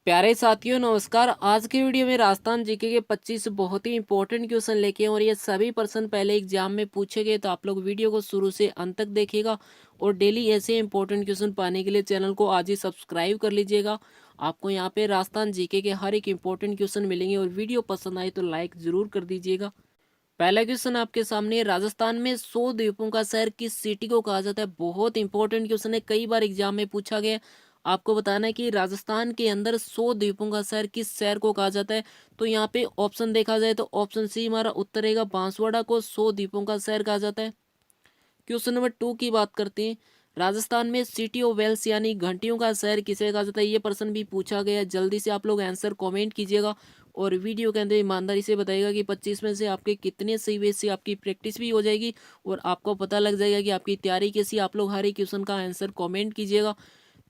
प्यारे साथियों नमस्कार। आज की वीडियो में राजस्थान जीके के 25 बहुत ही इंपॉर्टेंट क्वेश्चन लेके हैं और ये सभी प्रश्न पहले एग्जाम में पूछे गए, तो आप लोग वीडियो को शुरू से अंत तक देखिएगा और डेली ऐसे इंपॉर्टेंट क्वेश्चन पाने के लिए चैनल को आज ही सब्सक्राइब कर लीजिएगा। आपको यहाँ पे राजस्थान जीके के हर एक इंपॉर्टेंट क्वेश्चन मिलेंगे और वीडियो पसंद आए तो लाइक जरूर कर दीजिएगा। पहला क्वेश्चन आपके सामने है, राजस्थान में 100 द्वीपों का शहर किस सिटी को कहा जाता है। बहुत इंपॉर्टेंट क्वेश्चन है, कई बार एग्जाम में पूछा गया है। आपको बताना है कि राजस्थान के अंदर 100 द्वीपों का शहर किस शहर को कहा जाता है। तो यहाँ पे ऑप्शन देखा जाए तो ऑप्शन सी हमारा उत्तर रहेगा, बांसवाड़ा को 100 द्वीपों का शहर कहा जाता है। क्वेश्चन नंबर 2 की बात करते हैं, राजस्थान में सिटी ऑफ वेल्स यानी घंटियों का शहर किसे कहा जाता है। ये प्रश्न भी पूछा गया है। जल्दी से आप लोग आंसर कमेंट कीजिएगा और वीडियो के अंदर ईमानदारी से बताइएगा कि 25 में से आपके कितने सही हुए। इससे आपकी प्रैक्टिस भी हो जाएगी और आपको पता लग जाएगा कि आपकी तैयारी कैसी। आप लोग हर एक क्वेश्चन का आंसर कमेंट कीजिएगा।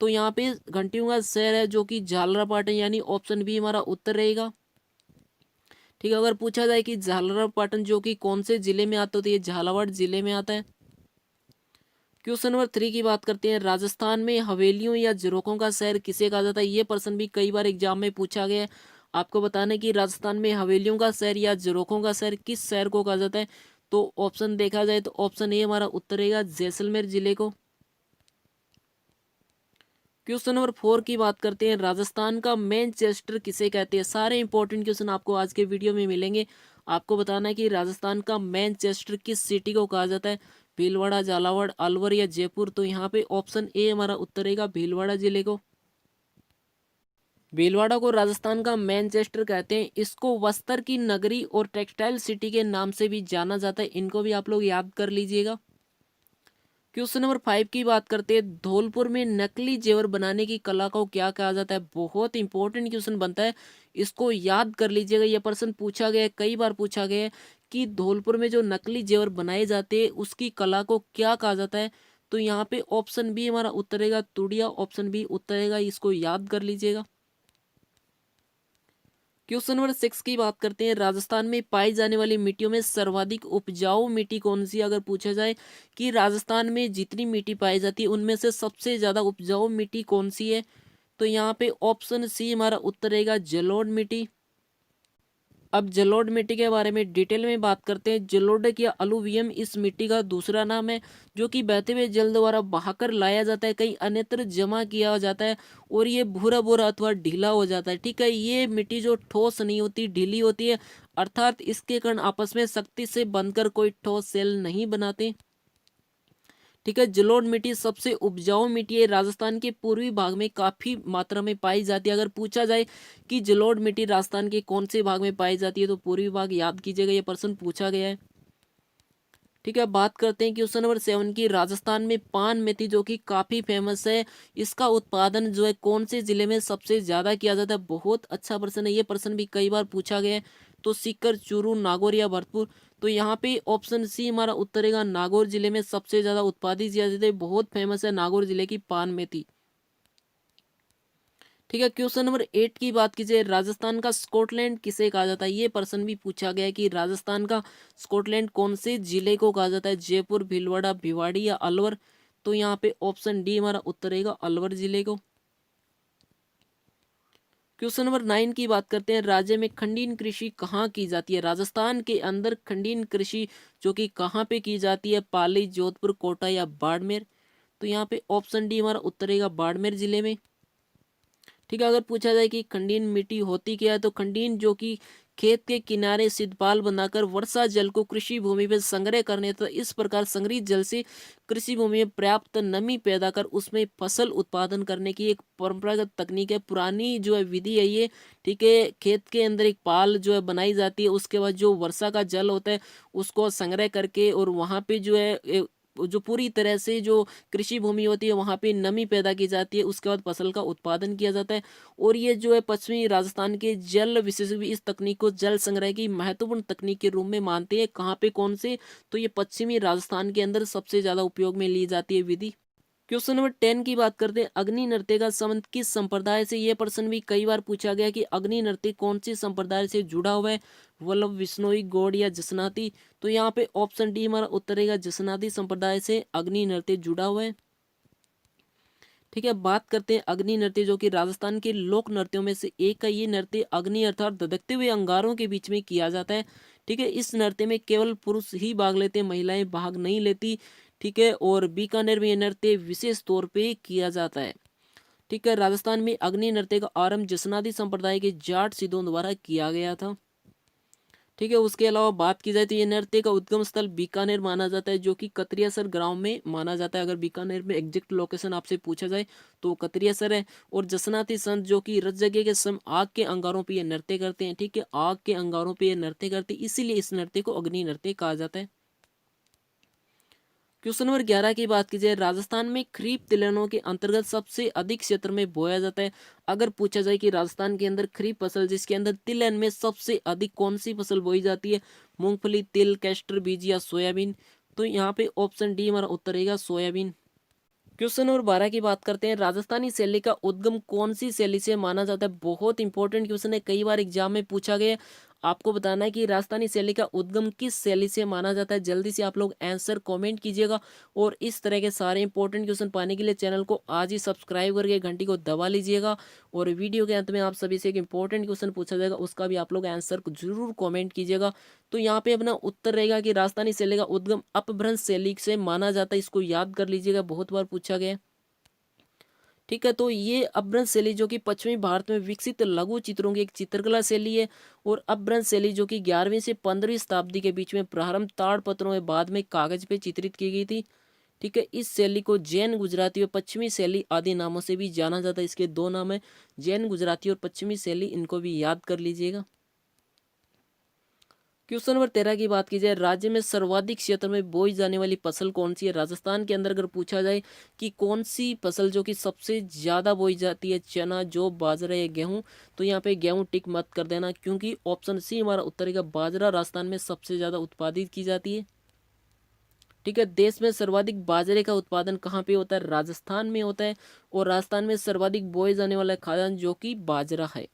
तो यहाँ पे घंटियों का शहर है जो कि झालरापाटन, यानी ऑप्शन बी हमारा उत्तर रहेगा। ठीक है, अगर पूछा जाए कि झालरापाटन जो कि कौन से जिले में आता है, तो ये झालावाड़ जिले में आता है। क्वेश्चन नंबर 3 की बात करते हैं, राजस्थान में हवेलियों या झरोखों का शहर किसे कहा जाता है। ये प्रश्न भी कई बार एग्जाम में पूछा गया है। आपको बताना है कि राजस्थान में हवेलियों का शहर या झरोखों का शहर किस शहर को कहा जाता है। तो ऑप्शन देखा जाए तो ऑप्शन ए हमारा उत्तर रहेगा, जैसलमेर जिले को। क्वेश्चन नंबर 4 की बात करते हैं, राजस्थान का मैनचेस्टर किसे कहते हैं। सारे इंपॉर्टेंट क्वेश्चन आपको आज के वीडियो में मिलेंगे। आपको बताना है कि राजस्थान का मैनचेस्टर किस सिटी को कहा जाता है, भीलवाड़ा, झालावाड़, अलवर या जयपुर। तो यहाँ पे ऑप्शन ए हमारा उत्तर रहेगा, भीलवाड़ा जिले को। भीलवाड़ा को राजस्थान का मैनचेस्टर कहते हैं। इसको बस्तर की नगरी और टेक्सटाइल सिटी के नाम से भी जाना जाता है। इनको भी आप लोग याद कर लीजिएगा। क्वेश्चन नंबर 5 की बात करते हैं, धौलपुर में नकली जेवर बनाने की कला को क्या कहा जाता है। बहुत इंपॉर्टेंट क्वेश्चन बनता है, इसको याद कर लीजिएगा। यह प्रश्न पूछा गया है, कई बार पूछा गया है कि धौलपुर में जो नकली जेवर बनाए जाते हैं उसकी कला को क्या कहा जाता है। तो यहाँ पे ऑप्शन बी हमारा उत्तर रहेगा, तुड़िया। ऑप्शन बी उत्तर रहेगा, इसको याद कर लीजिएगा। क्वेश्चन नंबर 6 की बात करते हैं, राजस्थान में पाई जाने वाली मिट्टियों में सर्वाधिक उपजाऊ मिट्टी कौन सी है। अगर पूछा जाए कि राजस्थान में जितनी मिट्टी पाई जाती है उनमें से सबसे ज्यादा उपजाऊ मिट्टी कौन सी है, तो यहाँ पे ऑप्शन सी हमारा उत्तर रहेगा, जलोढ़ मिट्टी। अब जलोढ़ मिट्टी के बारे में डिटेल में बात करते हैं। जलोढ़ या अलुवियम इस मिट्टी का दूसरा नाम है, जो कि बहते हुए जल द्वारा बहाकर लाया जाता है, कहीं अन्यत्र जमा किया जाता है और ये भूरा भूरा अथवा ढीला हो जाता है। ठीक है, ये मिट्टी जो ठोस नहीं होती, ढीली होती है, अर्थात इसके कण आपस में सख्ती से बंधकर कोई ठोस सेल नहीं बनाते। ठीक है, जलोढ़ मिट्टी सबसे उपजाऊ मिट्टी है, राजस्थान के पूर्वी भाग में काफी मात्रा में पाई जाती है। अगर पूछा जाए कि जलोढ़ मिट्टी राजस्थान के कौन से भाग में पाई जाती है, तो पूर्वी भाग याद कीजिएगा, ये प्रश्न पूछा गया है। ठीक है, बात करते हैं क्वेश्चन नंबर 7 की, राजस्थान में पान मेथी जो कि काफी फेमस है, इसका उत्पादन जो है कौन से जिले में सबसे ज्यादा किया जाता है। बहुत अच्छा प्रश्न है, ये प्रश्न भी कई बार पूछा गया है। तो सीकर, चूरू, नागौर या भरतपुर। तो यहाँ पे ऑप्शन सी हमारा उत्तर रहेगा, नागौर जिले में सबसे ज्यादा उत्पादित किया जाता है। बहुत फेमस है नागौर जिले की पान मेथी। ठीक है, क्वेश्चन नंबर 8 की बात कीजिए, राजस्थान का स्कॉटलैंड किसे कहा जाता है। ये प्रश्न भी पूछा गया है कि राजस्थान का स्कॉटलैंड कौन से जिले को कहा जाता है, जयपुर, भीलवाड़ा, भिवाड़ी या अलवर। तो यहाँ पे ऑप्शन डी हमारा उत्तर रहेगा, अलवर जिले को। क्वेश्चन नंबर 9 की बात करते हैं, राज्य में खंडीन कृषि कहाँ की जाती है। राजस्थान के अंदर खंडीन कृषि जो कि कहाँ पे की जाती है, पाली, जोधपुर, कोटा या बाड़मेर। तो यहाँ पे ऑप्शन डी हमारा उत्तर रहेगा, बाड़मेर जिले में। ठीक है, अगर पूछा जाए कि खंडीन मिट्टी होती क्या है, तो खंडीन जो कि खेत के किनारे सिद्धपाल बनाकर वर्षा जल को कृषि भूमि में संग्रह करने तथा इस प्रकार संग्रहित जल से कृषि भूमि में पर्याप्त नमी पैदा कर उसमें फसल उत्पादन करने की एक परंपरागत तकनीक है, पुरानी जो है विधि है ये। ठीक है, खेत के अंदर एक पाल जो है बनाई जाती है, उसके बाद जो वर्षा का जल होता है उसको संग्रह करके और वहां पे जो है जो पूरी तरह से जो कृषि भूमि होती है वहां पे नमी पैदा की जाती है, उसके बाद फसल का उत्पादन किया जाता है। और ये जो है पश्चिमी राजस्थान के जल विशेषज्ञ भी इस तकनीक को जल संग्रह की महत्वपूर्ण तकनीक के रूप में मानते हैं। कहाँ पे, कौन से, तो ये पश्चिमी राजस्थान के अंदर सबसे ज्यादा उपयोग में ली जाती है विधि। क्वेश्चन नंबर 10 की बात करते हैं, अग्नि नृत्य का संबंध किस संप्रदाय से। यह प्रश्न भी कई बार पूछा गया कि अग्नि नृत्य कौन सी संप्रदाय से जुड़ा हुआ है, वल्लभ, विश्नोई, गौड़ या जसनाती। तो यहाँ पे ऑप्शन डी हमारा उत्तर रहेगा, जसनाती संप्रदाय से अग्नि नृत्य जुड़ा हुआ है। ठीक है, बात करते हैं अग्नि नृत्य, जो कि राजस्थान के लोक नृत्यों में से एक है। ये नृत्य अग्नि अर्थात धधकते हुए अंगारों के बीच में किया जाता है। ठीक है, इस नृत्य में केवल पुरुष ही भाग लेते हैं, महिलाएं भाग नहीं लेती। ठीक है, और बीकानेर में ये नृत्य विशेष तौर पे किया जाता है। ठीक है, राजस्थान में अग्नि नृत्य का आरंभ जसनादी संप्रदाय के जाट सिद्धों द्वारा किया गया था। ठीक है, उसके अलावा बात की जाए तो ये नृत्य का उद्गम स्थल बीकानेर माना जाता है, जो कि कतरियासर गांव में माना जाता है। अगर बीकानेर में एग्जैक्ट लोकेशन आपसे पूछा जाए तो कतरियासर है। और जसनाती संत जो कि रत जगह के समय आग के अंगारों पे ये नृत्य करते हैं। ठीक है, आग के अंगारों पे ये नृत्य करते हैं, इसीलिए इस नृत्य को अग्नि नृत्य कहा जाता है। क्वेश्चन नंबर 11 की बात की जाए, राजस्थान में खरीफ तिलहनों के अंतर्गत सबसे अधिक क्षेत्र में बोया जाता है। अगर पूछा जाए कि राजस्थान के अंदर खरीफ फसल जिसके अंदर तिलहन में सबसे अधिक कौन सी फसल बोई जाती है, मूंगफली, तिल, कैस्टर बीज या सोयाबीन, तो यहाँ पे ऑप्शन डी हमारा उत्तर रहेगा सोयाबीन। क्वेश्चन नंबर 12 की बात करते हैं, राजस्थानी शैली का उद्गम कौन सी शैली से माना जाता है। बहुत इंपॉर्टेंट क्वेश्चन है, कई बार एग्जाम में पूछा गया। आपको बताना है कि राजस्थानी शैली का उद्गम किस शैली से माना जाता है। जल्दी से आप लोग आंसर कमेंट कीजिएगा। और इस तरह के सारे इंपॉर्टेंट क्वेश्चन पाने के लिए चैनल को आज ही सब्सक्राइब करके घंटी को दबा लीजिएगा। और वीडियो के अंत में आप सभी से एक इंपॉर्टेंट क्वेश्चन पूछा जाएगा, उसका भी आप लोग आंसर को जरूर कॉमेंट कीजिएगा। तो यहाँ पे अपना उत्तर रहेगा कि राजस्थानी शैली का उद्गम अपभ्रंश शैली से माना जाता है। इसको याद कर लीजिएगा, बहुत बार पूछा गया। ठीक है, तो ये अपभ्रंश शैली जो कि पश्चिमी भारत में विकसित लघु चित्रों की एक चित्रकला शैली है। और अपभ्रंश शैली जो कि 11वीं से 15वीं शताब्दी के बीच में प्रारंभ ताड़पत्रों में बाद में कागज पे चित्रित की गई थी। ठीक है, इस शैली को जैन, गुजराती और पश्चिमी शैली आदि नामों से भी जाना जाता है। इसके दो नाम है, जैन, गुजराती और पश्चिमी शैली, इनको भी याद कर लीजिएगा। क्वेश्चन नंबर 13 की बात की जाए, राज्य में सर्वाधिक क्षेत्र में बोई जाने वाली फसल कौन सी है। राजस्थान के अंदर अगर पूछा जाए कि कौन सी फसल जो कि सबसे ज्यादा बोई जाती है, चना, जौ, बाजरा या गेहूं, तो यहाँ पे गेहूं टिक मत कर देना, क्योंकि ऑप्शन सी हमारा उत्तर का बाजरा राजस्थान में सबसे ज्यादा उत्पादित की जाती है। ठीक है, देश में सर्वाधिक बाजरे का उत्पादन कहाँ पे होता है, राजस्थान में होता है। और राजस्थान में सर्वाधिक बोए जाने वाला खाद्यान्न जो कि बाजरा है।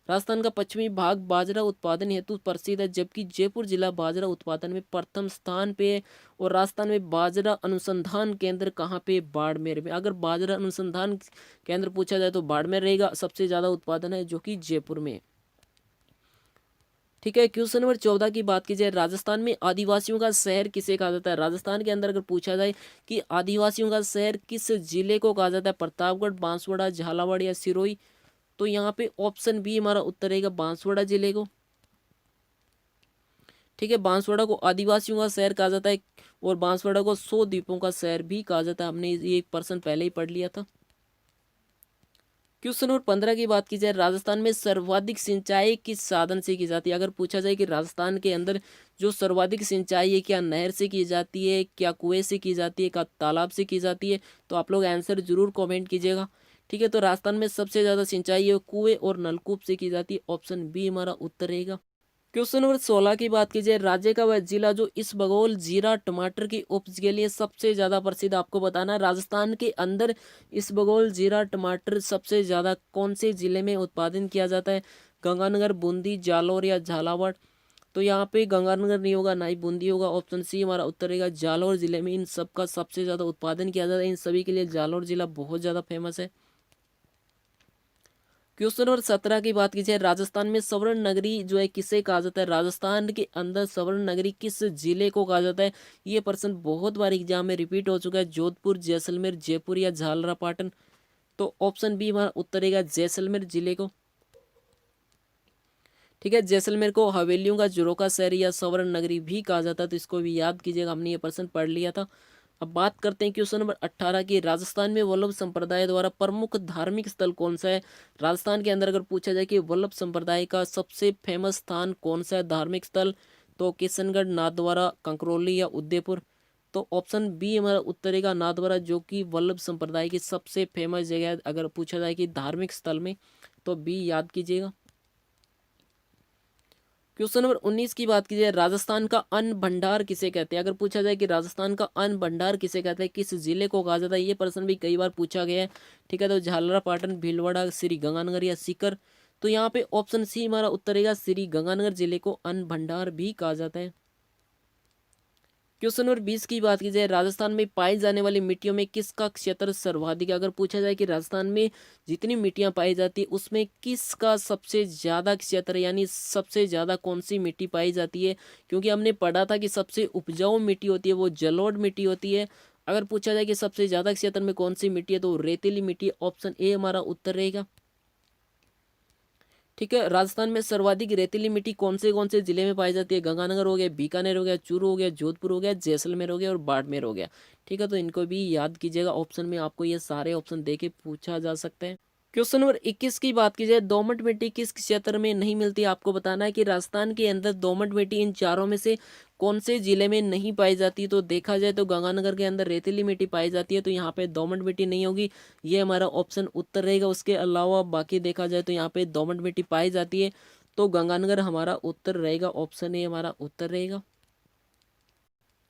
राजस्थान का पश्चिमी भाग बाजरा उत्पादन हेतु प्रसिद्ध है, जबकि जयपुर जिला बाजरा उत्पादन में प्रथम स्थान पे है। और राजस्थान में बाजरा अनुसंधान केंद्र कहाँ पे, बाड़मेर में। अगर बाजरा अनुसंधान केंद्र पूछा जाए तो बाड़मेर रहेगा, सबसे ज्यादा उत्पादन है जो कि जयपुर में। ठीक है, क्वेश्चन नंबर 14 की बात की जाए, राजस्थान में आदिवासियों का शहर किसे कहा जाता है। राजस्थान के अंदर अगर पूछा जाए कि आदिवासियों का शहर किस जिले को कहा जाता है, प्रतापगढ़, बांसवाड़ा, झालावाड़ या सिरोही, तो यहाँ पे ऑप्शन बी हमारा उत्तर रहेगा बांसवाड़ा जिले को। ठीक है, बांसवाड़ा को आदिवासियों का शहर कहा जाता है। और बांसवाड़ा को 100 द्वीपों का शहर भी कहा जाता है, हमने ये 1% पहले ही पढ़ लिया था। क्वेश्चन नंबर 15 की बात की जाए, राजस्थान में सर्वाधिक सिंचाई किस साधन से की जाती है। अगर पूछा जाए कि राजस्थान के अंदर जो सर्वाधिक सिंचाई है, क्या नहर से की जाती है, क्या कुएं से की जाती है, क्या तालाब से की जाती है, तो आप लोग आंसर जरूर कमेंट कीजिएगा। ठीक है, तो राजस्थान में सबसे ज्यादा सिंचाई है कुएं और नलकूप से की जाती है, ऑप्शन बी हमारा उत्तर रहेगा। क्वेश्चन नंबर 16 की बात की जाए, राज्य का वह जिला जो इसबगोल, जीरा, टमाटर की उपज के लिए सबसे ज्यादा प्रसिद्ध, आपको बताना है राजस्थान के अंदर इसबगोल, जीरा, टमाटर सबसे ज्यादा कौन से जिले में उत्पादन किया जाता है, गंगानगर, बूंदी, जालौर या झालावाड़, तो यहाँ पे गंगानगर नहीं होगा, ना ही बूंदी होगा, ऑप्शन सी हमारा उत्तर रहेगा जालौर जिले में इन सब का सबसे ज्यादा उत्पादन किया जाता है। इन सभी के लिए जालौर जिला बहुत ज्यादा फेमस है। क्वेश्चन नंबर 17 की बात की जाए, राजस्थान में स्वर्ण नगरी जो है किसे कहा जाता है। राजस्थान के अंदर स्वर्ण नगरी किस जिले को कहा जाता है। ये प्रश्न बहुत बार एग्जाम में रिपीट हो चुका है, जोधपुर, जैसलमेर, जयपुर या झालरापाटन, तो ऑप्शन बी हमारा उत्तर रहेगा जैसलमेर जिले को। ठीक है, जैसलमेर को हवेलियों का जुरों का शहर या स्वर्ण नगरी भी कहा जाता है, तो इसको भी याद कीजिएगा, हमने ये प्रश्न पढ़ लिया था। अब बात करते हैं क्वेश्चन नंबर 18 की, राजस्थान में वल्लभ संप्रदाय द्वारा प्रमुख धार्मिक स्थल कौन सा है। राजस्थान के अंदर अगर पूछा जाए कि वल्लभ संप्रदाय का सबसे फेमस स्थान कौन सा है, धार्मिक स्थल, तो किशनगढ़, नाथद्वारा, कंकरौली या उदयपुर, तो ऑप्शन बी हमारा उत्तर रहेगा नाथद्वारा, जो कि वल्लभ संप्रदाय की सबसे फेमस जगह है। अगर पूछा जाए कि धार्मिक स्थल में, तो बी याद कीजिएगा। क्वेश्चन नंबर 19 की बात की जाए, राजस्थान का अन्न भंडार किसे कहते हैं। अगर पूछा जाए कि राजस्थान का अन्न भंडार किसे कहते हैं, किस जिले को कहा जाता है, ये प्रश्न भी कई बार पूछा गया है। ठीक है, तो झालरापाटन, भीलवाड़ा, श्री गंगानगर या सीकर, तो यहाँ पे ऑप्शन सी हमारा उत्तर रहेगा श्री गंगानगर जिले को अन्न भंडार भी कहा जाता है। क्वेश्चन नंबर 20 की बात की जाए, राजस्थान में पाई जाने वाली मिट्टियों में किसका क्षेत्र सर्वाधिक है। अगर पूछा जाए कि राजस्थान में जितनी मिट्टियां पाई जाती है उसमें किसका सबसे ज्यादा क्षेत्र है, यानी सबसे ज्यादा कौन सी मिट्टी पाई जाती है, क्योंकि हमने पढ़ा था कि सबसे उपजाऊ मिट्टी होती है वो जलोढ़ मिट्टी होती है। अगर पूछा जाए कि सबसे ज्यादा क्षेत्र में कौन सी मिट्टी है तो रेतीली मिट्टी, ऑप्शन ए हमारा उत्तर रहेगा। ठीक है, राजस्थान में सर्वाधिक रेतीली मिट्टी कौन से जिले में पाई जाती है। गंगानगर हो गया, बीकानेर हो गया, चूरू हो गया, जोधपुर हो गया, जैसलमेर हो गया और बाड़मेर हो गया। ठीक है, तो इनको भी याद कीजिएगा, ऑप्शन में आपको ये सारे ऑप्शन देके पूछा जा सकता है। क्वेश्चन नंबर 21 की बात की जाए, दोमट मिट्टी किस क्षेत्र में नहीं मिलती। आपको बताना है कि राजस्थान के अंदर दोमट मिट्टी इन चारों में से कौन से जिले में नहीं पाई जाती। तो देखा जाए तो गंगानगर के अंदर रेतीली मिट्टी पाई जाती है, तो यहाँ पे दोमट मिट्टी नहीं होगी, ये हमारा ऑप्शन उत्तर रहेगा। उसके अलावा बाकी देखा जाए तो यहाँ पे दोमट मिट्टी पाई जाती है, तो गंगानगर हमारा उत्तर रहेगा, ऑप्शन ए हमारा उत्तर रहेगा।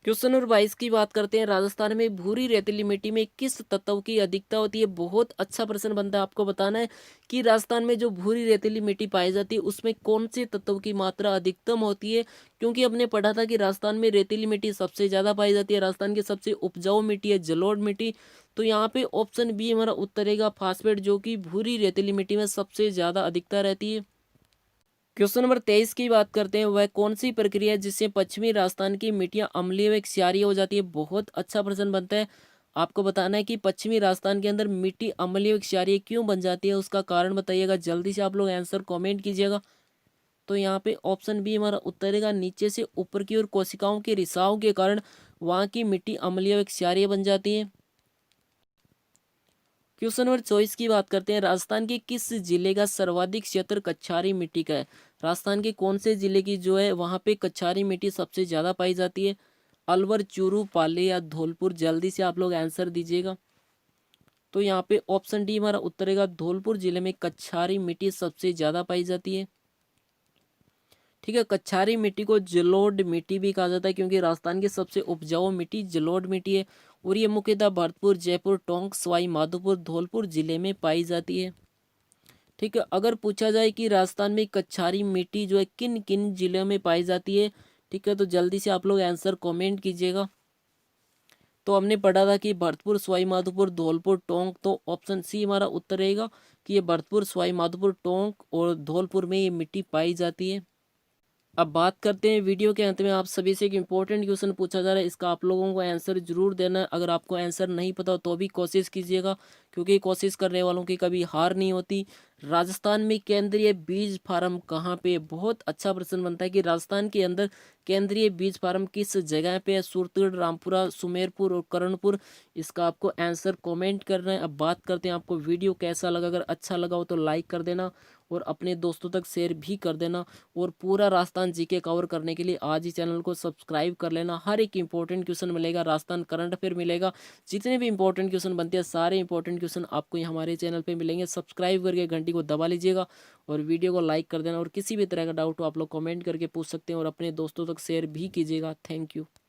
क्वेश्चन नंबर 22 की बात करते हैं, राजस्थान में भूरी रेतीली मिट्टी में किस तत्व की अधिकता होती है। बहुत अच्छा प्रश्न बनता है, आपको बताना है कि राजस्थान में जो भूरी रेतीली मिट्टी पाई जाती है उसमें कौन से तत्व की मात्रा अधिकतम होती है। क्योंकि हमने पढ़ा था कि राजस्थान में रेतीली मिट्टी सबसे ज्यादा पाई जाती है, राजस्थान की सबसे उपजाऊ मिट्टी है जलोढ़ मिट्टी। तो यहाँ पे ऑप्शन बी हमारा उत्तर रहेगा, फास्फेट, जो कि भूरी रेतीली मिट्टी में सबसे ज्यादा अधिकता रहती है। क्वेश्चन नंबर 23 की बात करते हैं, वह कौन सी प्रक्रिया है जिससे पश्चिमी राजस्थान की मिट्टियां अम्लीय व क्षारीय हो जाती है। बहुत अच्छा प्रश्न बनता है, आपको बताना है कि पश्चिमी राजस्थान के अंदर मिट्टी अम्लीय व क्षारीय क्यों बन जाती है, उसका कारण बताइएगा। जल्दी से आप लोग आंसर कमेंट कीजिएगा। तो यहाँ पे ऑप्शन बी हमारा उत्तर रहेगा, नीचे से ऊपर की ओर कोशिकाओं के रिसाव के कारण वहाँ की मिट्टी अम्लीय व क्षारीय बन जाती है। क्वेश्चन नंबर 24 की बात करते हैं, राजस्थान के किस जिले का सर्वाधिक क्षेत्र कच्छारी मिट्टी का है। राजस्थान के कौन से जिले की जो है वहां पे कच्छारी मिट्टी सबसे ज्यादा पाई जाती है। अलवर, चूरू, पाली या धौलपुर, जल्दी से आप लोग आंसर दीजिएगा। तो यहाँ पे ऑप्शन डी हमारा उत्तर रहेगा, धौलपुर जिले में कच्छारी मिट्टी सबसे ज्यादा पाई जाती है। ठीक है, कच्छारी मिट्टी को जलोढ़ मिट्टी भी कहा जाता है, क्योंकि राजस्थान की सबसे उपजाऊ मिट्टी जलोढ़ मिट्टी है और ये मुख्यतः भरतपुर, जयपुर, टोंक, सवाई माधोपुर, धौलपुर जिले में पाई जाती है। ठीक है, अगर पूछा जाए कि राजस्थान में कच्छारी मिट्टी जो है किन किन जिलों में पाई जाती है, ठीक है, तो जल्दी से आप लोग आंसर कमेंट कीजिएगा। तो हमने पढ़ा था कि भरतपुर, सवाई माधोपुर, धौलपुर, टोंक, तो ऑप्शन सी हमारा उत्तर रहेगा कि ये भरतपुर, सवाई माधोपुर, टोंक और धौलपुर में ये मिट्टी पाई जाती है। अब बात करते हैं वीडियो के अंत में आप सभी से एक इम्पोर्टेंट क्वेश्चन पूछा जा रहा है, इसका आप लोगों को आंसर जरूर देना है। अगर आपको आंसर नहीं पता हो तो भी कोशिश कीजिएगा, क्योंकि कोशिश करने वालों की कभी हार नहीं होती। राजस्थान में केंद्रीय बीज फार्म कहाँ पे। बहुत अच्छा प्रश्न बनता है कि राजस्थान के अंदर केंद्रीय बीज फार्म किस जगह पे है। सूरतगढ़, रामपुरा, सुमेरपुर और कर्णपुर, इसका आपको आंसर कमेंट करना है। अब बात करते हैं आपको वीडियो कैसा लगा। अगर अच्छा लगा हो तो लाइक कर देना और अपने दोस्तों तक शेयर भी कर देना। और पूरा राजस्थान जीके कवर करने के लिए आज ही चैनल को सब्सक्राइब कर लेना। हर एक इंपॉर्टेंट क्वेश्चन मिलेगा, राजस्थान करंट अफेयर मिलेगा, जितने भी इंपॉर्टेंट क्वेश्चन बनते हैं सारे इंपॉर्टेंट क्वेश्चन आपको यहाँ हमारे चैनल पे मिलेंगे। सब्सक्राइब करके घंटी को दबा लीजिएगा और वीडियो को लाइक कर देना। और किसी भी तरह का डाउट हो आप लोग कमेंट करके पूछ सकते हैं और अपने दोस्तों तक शेयर भी कीजिएगा। Thank you.